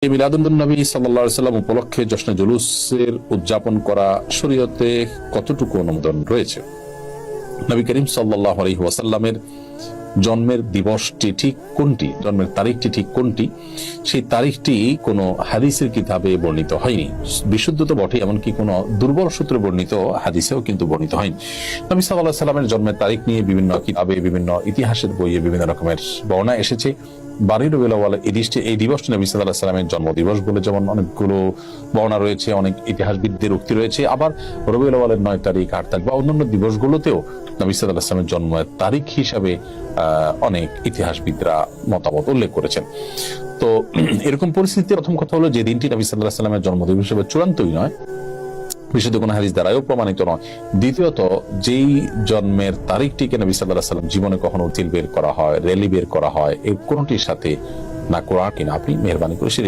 মিলাদুন্নবী সাল্লাল্লাহু আলাইহি সাল্লাম উপলক্ষে জশ্নে জুলুসের উদযাপন করা শরীয়তে কতটুকু অনুমোদন রয়েছে? নবী করিম সাল্লাল্লাহু আলাইহি ওয়াসাল্লামের জন্মের দিবসটি ঠিক কোনটি, জন্মের তারিখটি ঠিক কোনটি, সেই তারিখটি কোনো হাদিসের কিতাবে বর্ণিত হয়নি। বিশুদ্ধ তো বটে, এমনকি কোনো দুর্বল সূত্রে বর্ণিত হাদিসেও কিন্তু বর্ণিত হয়নি। নবী সাল্লাল্লাহু আলাইহি সাল্লামের জন্মের তারিখ নিয়ে বিভিন্ন কিতাবে, বিভিন্ন ইতিহাসের বইয়ে বিভিন্ন রকমের বর্ণনা এসেছে। 12 রবিউল আউয়াল এই দিবসটি নবী সাল্লাল্লাহু আলাইহি সাল্লামের জন্মদিবস বলে যেমন অনেকগুলো বর্ণনা রয়েছে, অনেক ইতিহাসবিদদের উক্তি রয়েছে। আবার রবিউল আউয়ালের 9 তারিখ, 8 তারিখ বা অন্যান্য দিবসগুলোতেও নবী সাল্লাল্লাহু আলাইহি সাল্লামের জন্মের তারিখ হিসাবে অনেক ইতিহাসবিদরা মতামত উল্লেখ করেছেন। তো এরকম পরিস্থিতিতে প্রথম কথা হলো, যে দিনটি নবী সাল্লাল্লাহু আলাইহি সাল্লামের জন্মদিবস হিসেবে চূড়ান্তই নয়, বিশুদ্ধ কোন হাদিস দ্বারাও প্রমাণিত নয়। দ্বিতীয়ত, যেই জন্মের তারিখটিকে নবী সাল্লাল্লাহু আলাইহি সাল্লাম জীবনে কখনো উতিল বের করা হয়, রেলি বের করা হয়, এই কোনটির সাথে না কোরআন কিনা আপনি মেহরবানি করে সেটি